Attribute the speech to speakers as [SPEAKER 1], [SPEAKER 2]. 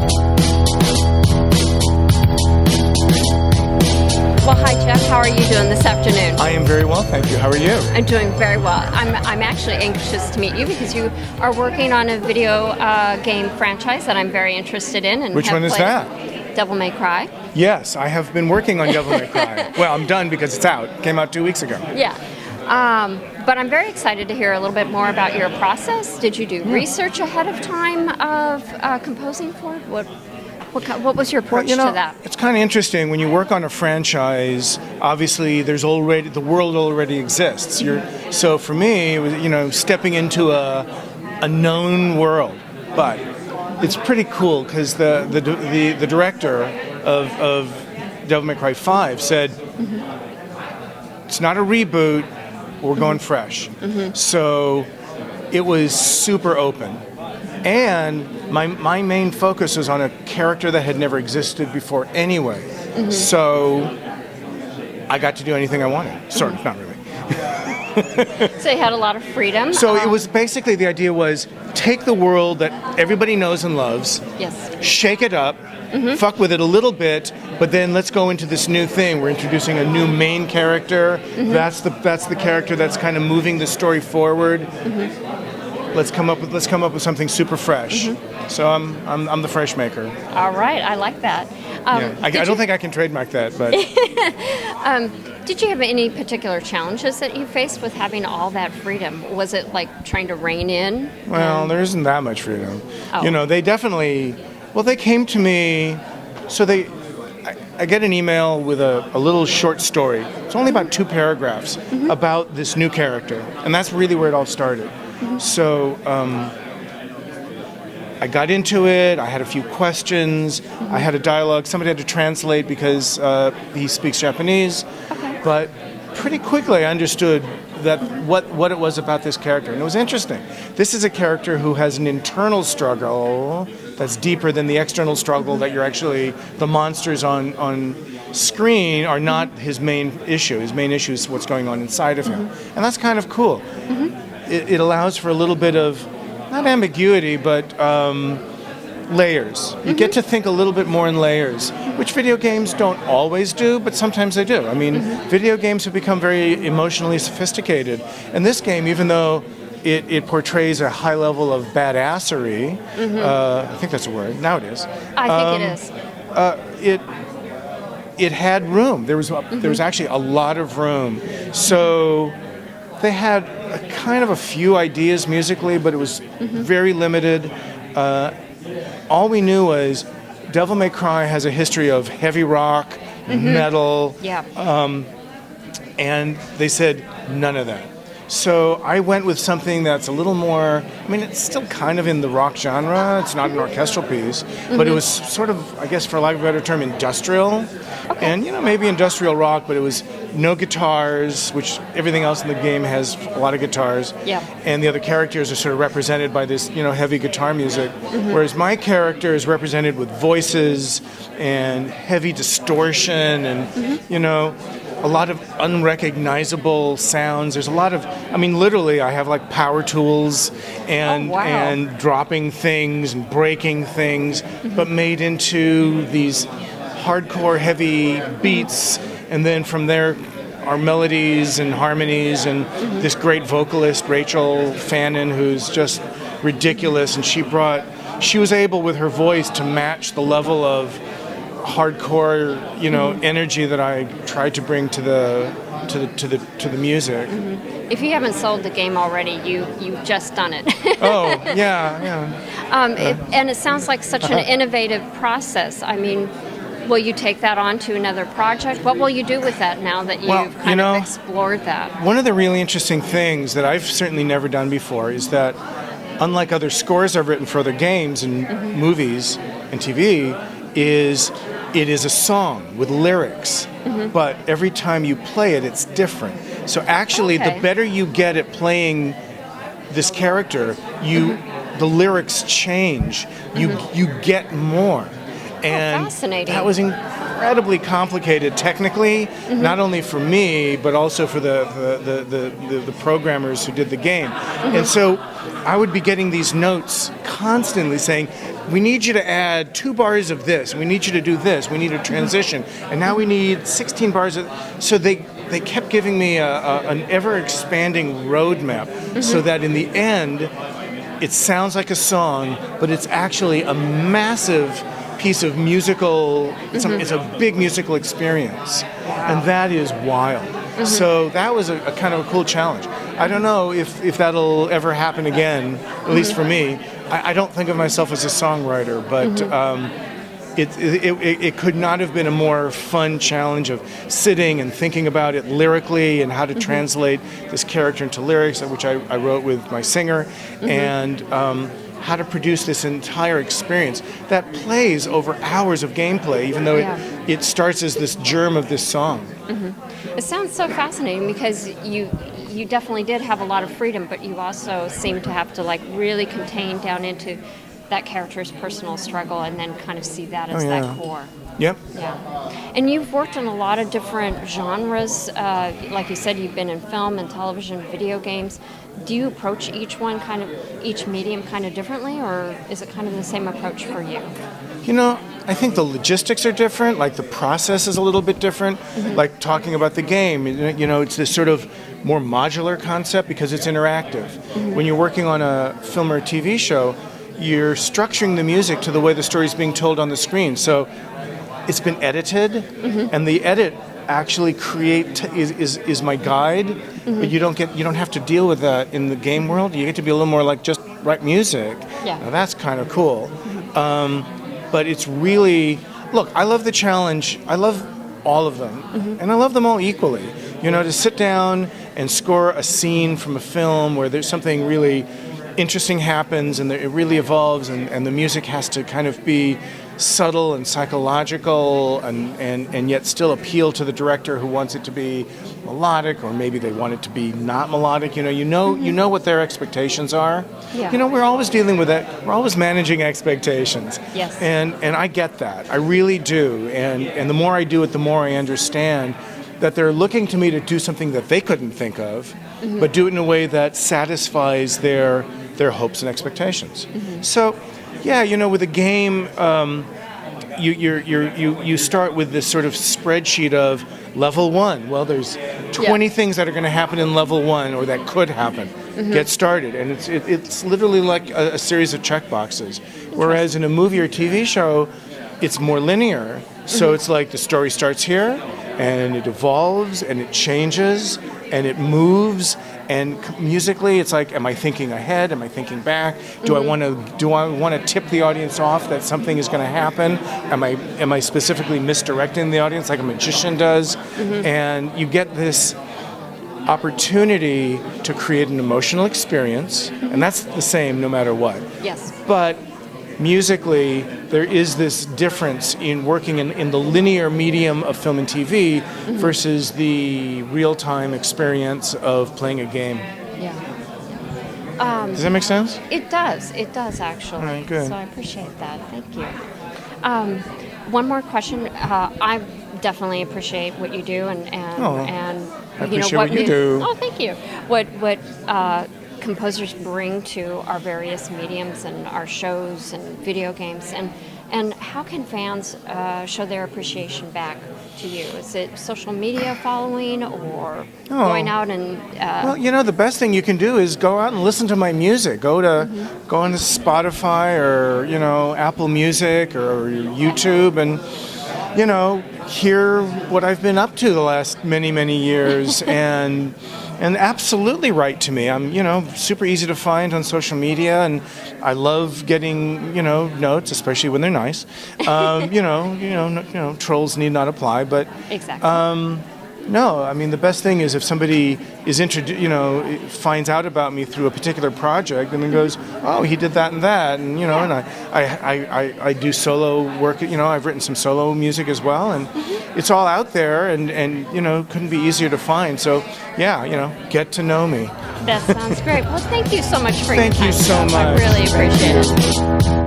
[SPEAKER 1] Well, hi Jeff, how are you doing this afternoon?
[SPEAKER 2] I am very well, thank you. How are you?
[SPEAKER 1] I'm doing very well. I'm actually anxious to meet you because you are working on a video game franchise that I'm very interested in. And
[SPEAKER 2] Which one is that?
[SPEAKER 1] Devil May Cry.
[SPEAKER 2] Yes, I have been working on Devil May Cry. Well, I'm done because it's out. It came out 2 weeks ago.
[SPEAKER 1] Yeah. But I'm very excited to hear a little bit more about your process. Did you do research ahead of time of composing for it? What was your approach to that?
[SPEAKER 2] It's kind of interesting when you work on a franchise. Obviously, the world already exists. So for me, it was stepping into a known world. But it's pretty cool because the director of Devil May Cry 5 said it's not a reboot. We're going fresh. So it was super open. And my main focus was on a character that had never existed before anyway. So I got to do anything I wanted. Sort of, not really.
[SPEAKER 1] So you had a lot of freedom.
[SPEAKER 2] So it was basically, the idea was take the world that everybody knows and loves,
[SPEAKER 1] yes,
[SPEAKER 2] shake it up, fuck with it a little bit, but then let's go into this new thing. We're introducing a new main character. That's the character that's kind of moving the story forward. Let's come up with something super fresh. So I'm the fresh maker.
[SPEAKER 1] All right, I like that.
[SPEAKER 2] I don't think I can trademark that, but
[SPEAKER 1] did you have any particular challenges that you faced with having all that freedom? Was it like trying to rein in?
[SPEAKER 2] Well, there isn't that much freedom.
[SPEAKER 1] Oh.
[SPEAKER 2] They definitely. Well, they came to me. So I get an email with a little short story. It's only about 2 paragraphs about this new character, and that's really where it all started. So I got into it. I had a few questions. I had a dialogue. Somebody had to translate because he speaks Japanese.
[SPEAKER 1] Okay.
[SPEAKER 2] But pretty quickly I understood that what it was about this character. And it was interesting. This is a character who has an internal struggle that's deeper than the external struggle that you're actually, the monsters on screen are not his main issue. His main issue is what's going on inside of him. And that's kind of cool. It allows for a little bit of, not ambiguity, but layers. You get to think a little bit more in layers, which video games don't always do, but sometimes they do. I mean, video games have become very emotionally sophisticated. And this game, even though it portrays a high level of badassery, I think that's a word, now it is.
[SPEAKER 1] I think it is.
[SPEAKER 2] It had room. There was actually a lot of room. So they had kind of a few ideas musically, but it was very limited. All we knew was Devil May Cry has a history of heavy rock, metal, and they said none of that. So I went with something that's a little more, I mean, it's still kind of in the rock genre. It's not an orchestral piece, but it was sort of, I guess for lack of a better term, industrial. Okay. And, maybe industrial rock, but it was no guitars, which everything else in the game has a lot of guitars.
[SPEAKER 1] Yeah.
[SPEAKER 2] And the other characters are sort of represented by this, heavy guitar music. Whereas my character is represented with voices and heavy distortion and, a lot of unrecognizable sounds. There's a lot of, literally I have like power tools and dropping things and breaking things, but made into these hardcore heavy beats, and then from there are melodies and harmonies, and this great vocalist Rachel Fannin, who's just ridiculous, and she was able with her voice to match the level of hardcore, energy that I tried to bring to the music.
[SPEAKER 1] If you haven't sold the game already, you've just done it.
[SPEAKER 2] Oh, yeah.
[SPEAKER 1] And it sounds like such an innovative process. I mean, will you take that on to another project? What will you do with that now that you've kind of explored that? One
[SPEAKER 2] of the really interesting things that I've certainly never done before is that, unlike other scores I've written for other games and movies and TV, it is a song with lyrics, but every time you play it, it's different. So actually, the better you get at playing this character, the lyrics change. You get more. And
[SPEAKER 1] fascinating.
[SPEAKER 2] That was incredibly complicated technically, not only for me, but also for the programmers who did the game. And so I would be getting these notes constantly saying, we need you to add 2 bars of this, we need you to do this, we need a transition, and now we need 16 bars of... So they kept giving me an ever-expanding roadmap so that in the end, it sounds like a song, but it's actually a massive piece of musical, it's a big musical experience. And that is wild. So that was a kind of a cool challenge. I don't know if that'll ever happen again, at least for me. I don't think of myself as a songwriter, but it could not have been a more fun challenge of sitting and thinking about it lyrically and how to translate this character into lyrics, which I wrote with my singer, and how to produce this entire experience that plays over hours of gameplay, even though it starts as this germ of this song.
[SPEAKER 1] It sounds so fascinating because you definitely did have a lot of freedom, but you also seem to have to like really contain down into that character's personal struggle and then kind of see that as that core.
[SPEAKER 2] Yep.
[SPEAKER 1] Yeah. And you've worked in a lot of different genres. Like you said, you've been in film and television, video games. Do you approach each medium kind of differently, or is it kind of the same approach for you?
[SPEAKER 2] You know, I think the logistics are different, like the process is a little bit different. Like talking about the game, you know, it's this sort of more modular concept because it's interactive. When you're working on a film or a TV show, you're structuring the music to the way the story's being told on the screen. So it's been edited, and the edit actually is my guide, but you don't have to deal with that in the game world. You get to be a little more like just write music.
[SPEAKER 1] Yeah.
[SPEAKER 2] Now that's kind of cool. But it's really, look, I love the challenge. I love all of them, and I love them all equally. You know, to sit down and score a scene from a film where there's something really interesting happens and it really evolves, and the music has to kind of be subtle and psychological and yet still appeal to the director who wants it to be melodic, or maybe they want it to be not melodic. You know what their expectations are.
[SPEAKER 1] Yeah.
[SPEAKER 2] You know, we're always dealing with that. We're always managing expectations.
[SPEAKER 1] Yes.
[SPEAKER 2] And I get that. I really do. And the more I do it, the more I understand that they're looking to me to do something that they couldn't think of, but do it in a way that satisfies their hopes and expectations. So, yeah, you know, with a game, you start with this sort of spreadsheet of level 1. Well, there's 20 things that are going to happen in level 1, or that could happen. Get started, and it's literally like a series of checkboxes. Whereas in a movie or TV show, it's more linear. So it's like the story starts here, and it evolves, and it changes, and it moves. And musically, it's like, am I thinking ahead? Am I thinking back? Do I want to tip the audience off that something is going to happen? Am I specifically misdirecting the audience like a magician does? And you get this opportunity to create an emotional experience, and that's the same no matter what.
[SPEAKER 1] Yes.
[SPEAKER 2] But musically, there is this difference in working in the linear medium of film and TV versus the real-time experience of playing a game.
[SPEAKER 1] Yeah.
[SPEAKER 2] Does that make sense?
[SPEAKER 1] It does. It does, actually.
[SPEAKER 2] All right, good.
[SPEAKER 1] So I appreciate that. Thank you. One more question. I definitely appreciate what you do, and
[SPEAKER 2] I appreciate what you do.
[SPEAKER 1] Oh, thank you. What composers bring to our various mediums and our shows and video games, and how can fans show their appreciation back to you? Is it social media following, or going out and
[SPEAKER 2] well, you know, the best thing you can do is go out and listen to my music. Go on to Spotify, or, you know, Apple Music, or YouTube, and, you know, hear what I've been up to the last many years. And absolutely write to me. I'm, you know, super easy to find on social media, and I love getting, you know, notes, especially when they're nice. You know, trolls need not apply, but
[SPEAKER 1] exactly.
[SPEAKER 2] no, I mean, the best thing is if somebody is finds out about me through a particular project and then goes, oh, he did that, and you know, and I do solo work. You know, I've written some solo music as well, and it's all out there, and you know, couldn't be easier to find. So yeah, you know, get to know me.
[SPEAKER 1] That sounds great. Well, thank you so much for your time.
[SPEAKER 2] Thank you so much.
[SPEAKER 1] I really appreciate it.